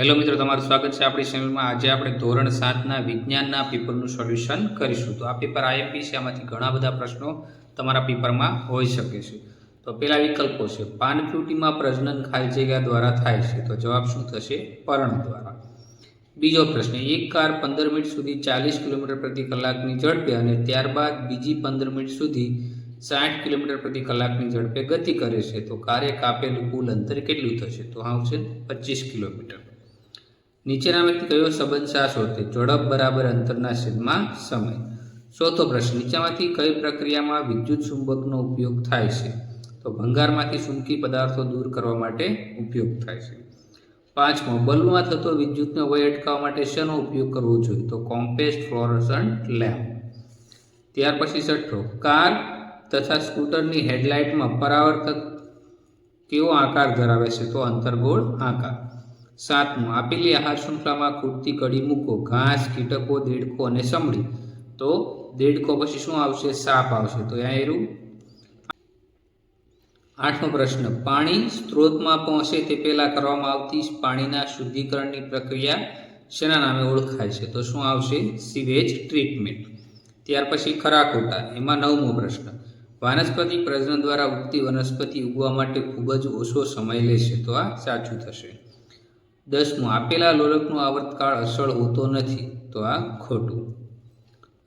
Hello મિત્રો, તમારું સ્વાગત છે આપણી ચેનલમાં। આજે આપણે ધોરણ 7ના વિજ્ઞાનના પેપરનું સોલ્યુશન કરીશું। તો આ પેપર આઈએમપી છે, આમાંથી ઘણા બધા પ્રશ્નો તમારા પેપરમાં હોઈ શકે છે। તો પહેલા વિકલ્પો છે, પાનફ્યુટીમાં પ્રજનન ખાલી જગ્યા દ્વારા થાય છે, તો જવાબ શું થશે? પર્ણ દ્વારા। બીજો પ્રશ્ન, એક કાર 15 મિનિટ સુધી 40 કિલોમીટર પ્રતિ કલાકની ઝડપે અને ત્યારબાદ બીજી 15 મિનિટ સુધી 60 કિલોમીટર પ્રતિ કલાકની ઝડપે ગતિ કરે છે, તો કારે કાપેલું કુલ અંતર કેટલું થશે? તો આવશે 25 કિલોમીટર। નીચેનામાંથી કયો સંબંધ સાચો? ઝડપ બરાબર અંતરના છેદમાં સમય। ચોથો પ્રશ્ન, નીચેમાંથી કઈ પ્રક્રિયામાં વિદ્યુત ચુંબકનો ઉપયોગ થાય છે? તો ભંગારમાંથી ચુંબકી પદાર્થો દૂર કરવા માટે ઉપયોગ થાય છે। પાંચમો, બલ્બમાં થતો વિદ્યુતનો વય અટકાવવા માટે શેનો ઉપયોગ કરવો જોઈએ? તો કોમ્પેક્ટ ફ્લોરોસન્ટ લેમ્પ। ત્યાર પછી છઠ્ઠો, કાર તથા સ્કૂટરની હેડલાઇટમાં પરાવર્તક કેવો આકાર ધરાવે છે? તો અંતર્ગોળ આકાર। સાતમું, આપેલી આહાર શૃંખલામાં ખૂટતી કડી મૂકો, ઘાસ, કીટકો, દેડકો અને સમડી। તો દેડકો પછી શું આવશે? સાપ આવશે, તો અહીંયા એરું। આઠમો પ્રશ્ન, પાણી સ્ત્રોતમાં પહોંચે તે પહેલાં કરવામાં આવતી પાણીના શુદ્ધિકરણની પ્રક્રિયા શેના નામે ઓળખાય છે? તો શું આવશે? Sewage treatment. ત્યાર પછી ખરા ખોટા, એમાં નવમો પ્રશ્ન, વાનસ્પતિક પ્રજનન દ્વારા ઉગતી વનસ્પતિ ઉગવા માટે ખૂબ જ ઓછો સમય લેશે, તો આ સાચું થશે। દસમું, આપેલા લોલકનો આવર્તકાળ અસળ હોતો નથી, તો આ ખોટું।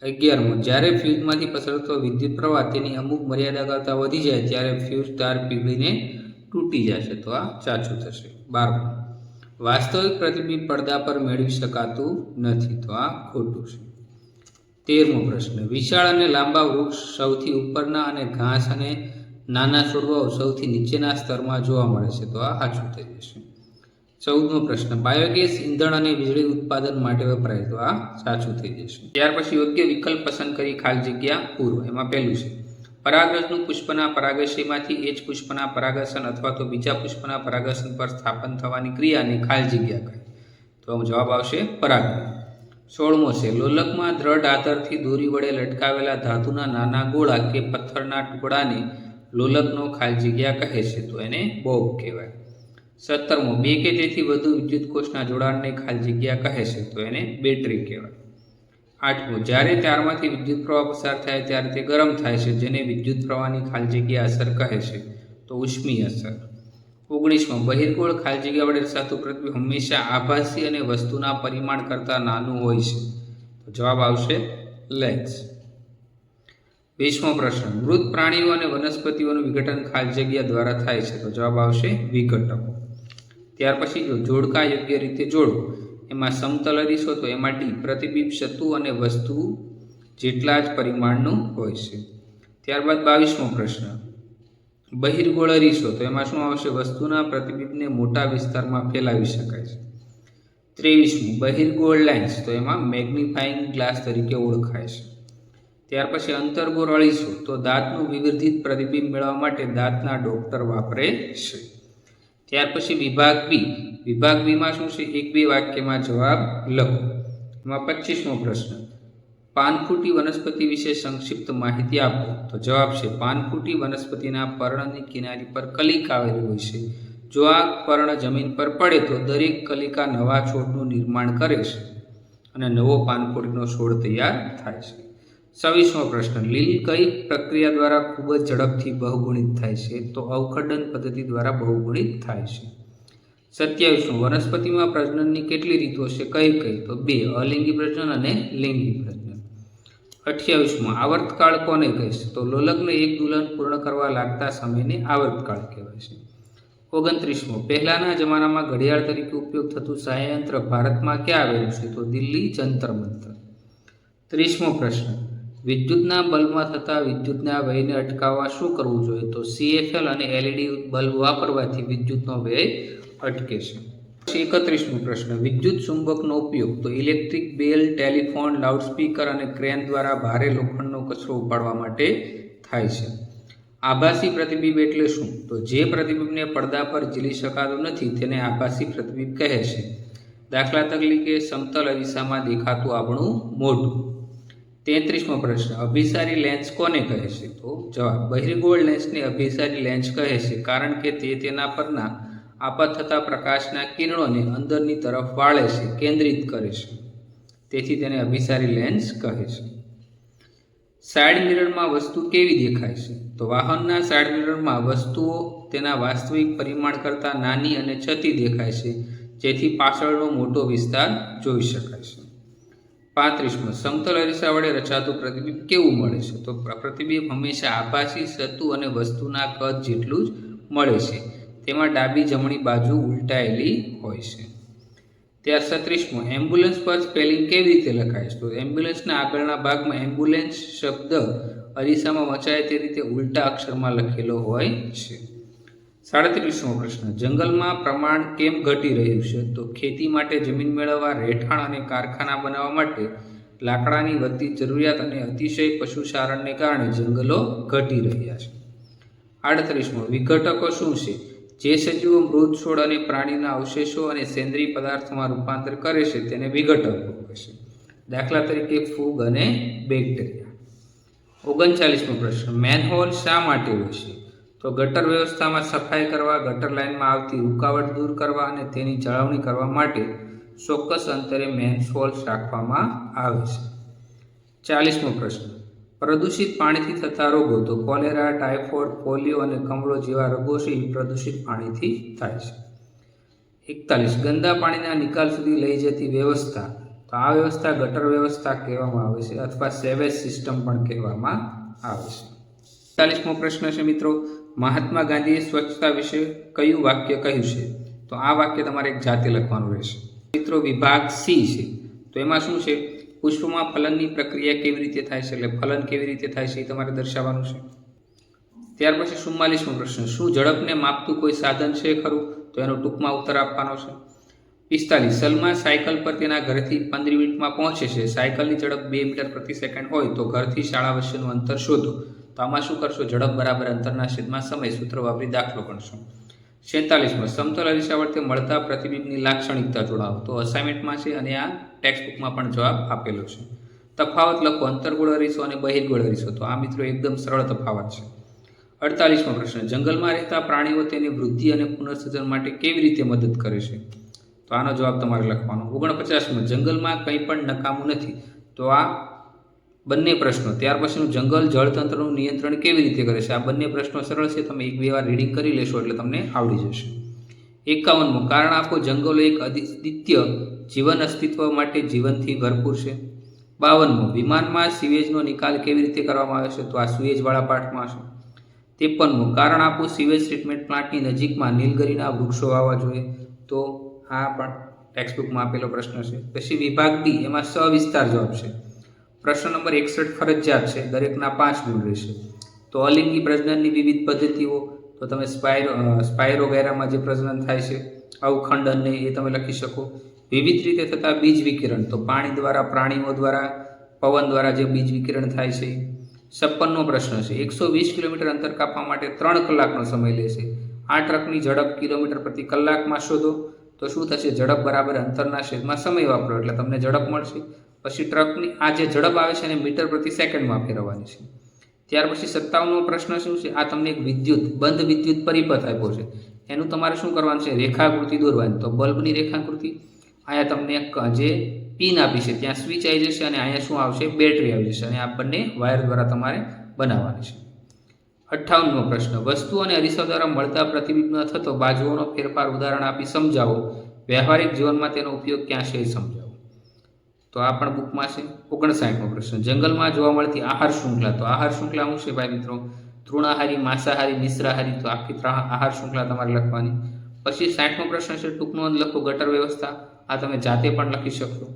11મું, જ્યારે ફ્યુઝમાંથી પસરતો વિદ્યુત પ્રવાહ તેની અમુક મર્યાદા કરતાં વધી જાય ત્યારે ફ્યુઝ તાર પીગળીને તૂટી જશે, તો આ સાચું થશે। 12મું, વાસ્તવિક પ્રતિબિંબ પડદા પર મેળવી શકાતું નથી, તો આ ખોટું છે। 13મો પ્રશ્ન, વિશાળ અને લાંબા વૃક્ષ સૌથી ઉપરના અને ઘાસ અને નાના છોડવાઓ સૌથી નીચેના સ્તરમાં જોવા મળે છે, તો આ સાચું થઈ જશે। 14મો પ્રશ્ન, બાયોગેસ ઇંધણ અને વીજળી ઉત્પાદન માટે વપરાય, તો આ સાચું થઈ જશે। ત્યાર પછી યોગ્ય વિકલ્પ પસંદ કરી ખાલી જગ્યા પૂરો। એમાં પહેલું છે, પરાગરજનું પુષ્પના પરાગાશયમાંથી એ જ પુષ્પના પરાગસન અથવા તો બીજા પુષ્પના પરાગસન પર સ્થાપન થવાની ક્રિયાને ખાલી જગ્યા કહે, તો જવાબ આવશે પરાગણ। 16મો છે, લોલકમાં દ્રઢ આધારથી દોરી વડે લટકાવેલા ધાતુના નાના ગોળા કે પથ્થરના ટુકડાને લોલકનો ખાલી જગ્યા કહે છે, તો એને બોબ કહેવાય। 17મો, બે કે તેથી વધુ વિદ્યુત કોષના જોડાણને ખાલી જગ્યા કહે છે, તો એને બેટરી કહેવાય। 8મો, જ્યારે તારમાંથી વિદ્યુત પ્રવાહ પસાર થાય ત્યારે તે ગરમ થાય છે, જેને વિદ્યુત પ્રવાહની ખાલી જગ્યા અસર કહે છે, તો ઉષ્મીય અસર। 19મો, બહિર્ગોળ ખાલી જગ્યા વડે દર્શાવતું પ્રતિબિંબ હંમેશા આભાસી અને વસ્તુના પરિમાણ કરતાં નાનું હોય છે, તો જવાબ આવશે લેન્સ। 20મો પ્રશ્ન, મૃત પ્રાણીઓ અને વનસ્પતિઓનું વિઘટન ખાલી જગ્યા દ્વારા થાય છે, તો જવાબ આવશે વિઘટકો। ત્યાર પછી જો જોડકા યોગ્ય રીતે જોડો, એમાં સમતલ અરીસો, તો એમાં ડી, પ્રતિબિંબ સતુ અને વસ્તુ જેટલા જ પરિમાણનું હોય છે। ત્યારબાદ 22મો પ્રશ્ન, બહિર્ગોળ અરીસો, તો એમાં શું આવશે? વસ્તુના પ્રતિબિંબને મોટા વિસ્તારમાં ફેલાવી શકાય છે। 23મું, બહિર્ગોળ લેન્સ, તો એમાં મેગ્નિફાઇંગ ગ્લાસ તરીકે ઓળખાય છે। ત્યાર પછી અંતર્ગોળ અરીસો, તો દાંતનું વિવર્ધિત પ્રતિબિંબ મેળવવા માટે દાંતના ડૉક્ટર વાપરે છે। ત્યાર પછી વિભાગ બી, વિભાગ બીમાં શું છે? એક બે વાક્યમાં જવાબ લખો। એમાં 25મો પ્રશ્ન, પાનફૂટી વનસ્પતિ વિશે સંક્ષિપ્ત માહિતી આપો, તો જવાબ છે, પાનફૂટી વનસ્પતિના પર્ણની કિનારી પર કલિકા આવેલી હોય છે। જો આ પર્ણ જમીન પર પડે તો દરેક કલિકા નવા છોડનું નિર્માણ કરે છે અને નવો પાનફૂટીનો છોડ તૈયાર થાય છે। 26મો પ્રશ્ન, લીલ કઈ પ્રક્રિયા દ્વારા ખૂબ જ ઝડપથી બહુગુણિત થાય છે? તો અવખડન પદ્ધતિ દ્વારા બહુગુણિત થાય છે। 27મો, વનસ્પતિમાં પ્રજનનની કેટલી રીતો છે? કઈ કઈ? તો 2, અલિંગી પ્રજનન અને લિંગી પ્રજનન। 28મો, આવર્તકાળ કોને કહે છે? તો લોલકને એક દુલ્હન પૂર્ણ કરવા લાગતા સમયને આવર્તકાળ કહેવાય છે। 29મો, પહેલાના જમાનામાં ઘડિયાળ તરીકે ઉપયોગ થતું સહાયયંત્ર ભારતમાં ક્યાં આવેલું છે? તો દિલ્હી જંતર મંતર। 30મો પ્રશ્ન, વિદ્યુતના બલ્બમાં થતા વિદ્યુતના વ્યયને અટકાવવા શું કરવું જોઈએ? તો CFL અને LED બલ્બ વાપરવાથી વિદ્યુતનો વ્યય અટકે છે। 31મો પ્રશ્ન, વિદ્યુત ચુંબકનો ઉપયોગ તો ઇલેક્ટ્રિક બેલ, ટેલિફોન, લાઉડસ્પીકર અને ક્રેન દ્વારા ભારે લોખંડનો કચરો ઉપાડવા માટે થાય છે। આભાસી પ્રતિબિંબ એટલે શું? તો જે પ્રતિબિંબને પડદા પર ઝીલી શકાતું નથી તેને આભાસી પ્રતિબિંબ કહે છે। દાખલા તરીકે સમતલ અરીસામાં દેખાતું આપણું મોઢું। 33મો પ્રશ્ન, અભિસારી લેન્સ કોને કહે છે? તો જવાબ, બહિર્ગોળ લેન્સને અભિસારી લેન્સ કહે છે, કારણ કે તે તેના પરના આપાત થતા પ્રકાશના કિરણોને અંદરની તરફ વાળે છે, કેન્દ્રિત કરે છે, તેથી તેને અભિસારી લેન્સ કહે છે. સાઇડ મિરરમાં વસ્તુ કેવી દેખાય છે? તો વાહનના સાઇડ મિરરમાં વસ્તુઓ તેના વાસ્તવિક પરિમાણ કરતાં નાની અને છતી દેખાય છે, જેથી પાછળનો મોટો વિસ્તાર જોઈ શકાય છે. 35. સમતલ અરીસા વડે રચાતું પ્રતિબિંબ કેવું મળે છે? તો પ્રતિબિંબ હંમેશા આભાસી, સતું અને વસ્તુના કદ જેટલું જ મળે છે. તેમાં ડાબી જમણી બાજુ ઉલટાયેલી હોય છે. ત્યાર 36. એમ્બ્યુલન્સ પર સ્પેલિંગ કેવી રીતે લખાય છે? તો એમ્બ્યુલન્સના આગળના ભાગમાં એમ્બ્યુલન્સ શબ્દ અરીસામાં વંચાય તે રીતે ઉલટા અક્ષરમાં લખેલો હોય છે. 37મો પ્રશ્ન, જંગલમાં પ્રમાણ કેમ ઘટી રહ્યું છે? તો ખેતી માટે જમીન મેળવવા, રહેઠાણ અને કારખાના બનાવવા માટે લાકડાની વધતી જરૂરિયાત અને અતિશય પશુચારણને કારણે જંગલો ઘટી રહ્યા છે. 38મો, વિઘટકો શું છે? જે સજીવો મૃત છોડ અને પ્રાણીના અવશેષો અને સેન્દ્રીય પદાર્થોમાં રૂપાંતર કરે છે તેને વિઘટકો કહે છે. દાખલા તરીકે ફૂગ અને બેક્ટેરિયા. 39મો પ્રશ્ન, મેનહોલ શા માટે હોય છે? તો ગટર વ્યવસ્થામાં સફાઈ કરવા, ગટર લાઇનમાં આવતી રૂકાવટ દૂર કરવા અને તેની જાળવણી કરવા માટે ચોક્કસ અંતરે મેનહોલ્સ રાખવામાં આવે છે. 40મો પ્રશ્ન, પ્રદૂષિત પાણીથી થતા રોગો. તો કોલેરા, ટાઇફોઇડ, પોલિયો અને કમળો જેવા રોગો છે એ પ્રદૂષિત પાણીથી થાય છે. 41, ગંદા પાણીના નિકાલ સુધી લઈ જતી વ્યવસ્થા. તો આ વ્યવસ્થા ગટર વ્યવસ્થા કહેવામાં આવે છે અથવા સેવેજ સિસ્ટમ પણ કહેવામાં આવે છે. 41મો પ્રશ્ન છે મિત્રો, મહાત્મા ગાંધીએ સ્વચ્છતા વિશે કયું વાક્ય કહ્યું છે? તો આ વાક્ય તમારે એક જાતે લખવાનું રહેશે. મિત્રો વિભાગ સી છે, તો એમાં શું છે? પુષ્પમાં ફલનની પ્રક્રિયા કેવી રીતે થાય છે, એટલે ફલન કેવી રીતે થાય છે એ તમારે દર્શાવવાનું છે. ત્યાર પછી 44મો પ્રશ્ન, શું ઝડપને માપતું કોઈ સાધન છે ખરું? તો એનો ટૂંકમાં ઉત્તર આપવાનો છે. 45, સલમા સાયકલ પર તેના ઘરથી 15 મિનિટમાં પહોંચે છે. સાયકલની ઝડપ 2 મીટર પ્રતિ સેકન્ડ હોય તો ઘરથી શાળા વચ્ચેનું અંતર શોધો. તો આમાં શું કરશો? ઝડપ બરાબર અંતરના છેદમાં સમય સૂત્ર વાપરી દાખલો ગણશો. 46માં, સમતલ અરીસા વડે મળતા પ્રતિબિંબની લાક્ષણિકતા જણાવો. તો અસાઇનમેન્ટમાં છે અને આ ટેક્સ્ટબુકમાં પણ જવાબ આપેલો છે. તફાવત લખો, અંતર્ગોળ અરીસો અને બહિર્ગોળ અરીસો. તો આ મિત્રો એકદમ સરળ તફાવત છે. 48મો પ્રશ્ન, જંગલમાં રહેતા પ્રાણીઓ તેની વૃદ્ધિ અને પુનઃસર્જન માટે કેવી રીતે મદદ કરે છે? તો આનો જવાબ તમારે લખવાનો. 49માં, જંગલમાં કંઈ પણ નકામું નથી. તો આ બંને પ્રશ્નો. ત્યાર પછીનું, જંગલ જળતંત્રનું નિયંત્રણ કેવી રીતે કરે છે? આ બંને પ્રશ્નો સરળ છે, તમે 1-2 વાર રીડિંગ કરી લેશો એટલે તમને આવડી જશે. 51મું, કારણ આપો, જંગલો એક અદ્વિતીય જીવન અસ્તિત્વ માટે જીવનથી ભરપૂર છે. 52મું, વિમાનમાં સીવેજનો નિકાલ કેવી રીતે કરવામાં આવે છે? તો આ સુએજવાળા પાઠમાં છે. 53મું, કારણ આપો, સીવેજ ટ્રીટમેન્ટ પ્લાન્ટની નજીકમાં નીલગિરીના વૃક્ષો વાવવા જોઈએ. તો આ પણ ટેક્સ્ટબુકમાં આપેલો પ્રશ્ન છે. પછી વિભાગ ડી, એમાં સવિસ્તાર જવાબ છે. પ્રશ્ન નંબર 61 ફરજિયાત છે, દરેકના 5 ગુણ રહેશે. તો અલિંગી પ્રજનનની વિવિધ પદ્ધતિઓ. તો તમે સ્પાયરોગેરામાં જે પ્રજનન થાય છે, અવખંડનને એ તમે લખી શકો. વિવિધ રીતે થતા બીજ વિકિરણ. તો પાણી દ્વારા, પ્રાણીઓ દ્વારા, પવન દ્વારા જે બીજ વિકિરણ થાય છે. 56મો પ્રશ્ન છે, 120 કિલોમીટર અંતર કાપવા માટે 3 કલાકનો સમય લેશે. આ ટ્રકની ઝડપ કિલોમીટર પ્રતિ કલાકમાં શોધો. તો શું થશે? ઝડપ બરાબર અંતરના છેદમાં સમય વાપરો એટલે તમને ઝડપ મળશે. પછી ટ્રકની આ જે ઝડપ આવે છે એને મીટર પ્રતિ સેકન્ડમાં ફેરવવાની છે. ત્યાર પછી 57મો પ્રશ્ન શું છે? આ તમને એક બંધ વિદ્યુત પરિપથ આપ્યો છે, એનું તમારે શું કરવાનું છે? રેખાકૃતિ દોરવાની. તો બલ્બની રેખાકૃતિ. અહીંયા તમને જે પિન આપી છે ત્યાં સ્વિચ આવી જશે અને અહીંયા શું આવશે? બેટરી આવી જશે અને આ બંને વાયર દ્વારા તમારે બનાવવાની છે. 58મો પ્રશ્ન, વસ્તુ અને અરીસા દ્વારા મળતા પ્રતિબિંબનો થતો બાજુઓનો ફેરફાર ઉદાહરણ આપી સમજાવો. વ્યવહારિક જીવનમાં તેનો ઉપયોગ ક્યાં છે એ સમજાવો. તો આ પણ બુકમાં છે. 59મો પ્રશ્ન, જંગલમાં જોવા મળતી આહાર શૃંખલા. તો આહાર શૃંખલા શું છે ભાઈ મિત્રો? તૃણાહારી, માંસાહારી, મિશ્રાહારી. તો આખી 3 આહાર શૃંખલા તમારે લખવાની. પછી 60મો પ્રશ્ન છે, ટૂંક નોંધ લખો, ગટર વ્યવસ્થા. આ તમે જાતે પણ લખી શકશો.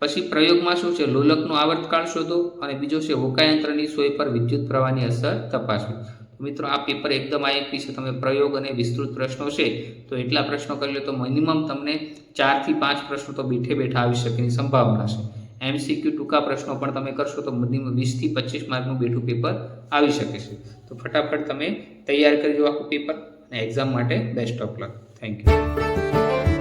પછી પ્રયોગમાં શું છે? લોલકનો આવર્તકાળ શોધો અને બીજો છે હોકાયંત્રની સોય પર વિદ્યુત પ્રવાહની અસર તપાસવી. મિત્રો આ પેપર એકદમ આઈએમપી છે. તમે પ્રયોગ અને વિસ્તૃત પ્રશ્નો છે તો એટલા પ્રશ્નો કરી લો તો મિનિમમ તમને 4 થી 5 પ્રશ્નો તો બેઠે બેઠા આવી શકેની સંભાવના છે. એમસીક્યુ ટૂંકા પ્રશ્નો પણ તમે કરશો તો મિનિમમ 20 થી 25 માર્કનું બેઠું પેપર આવી શકે છે. તો ફટાફટ તમે તૈયાર કરી દો આખું પેપર અને એક્ઝામ માટે best of luck. Thank you.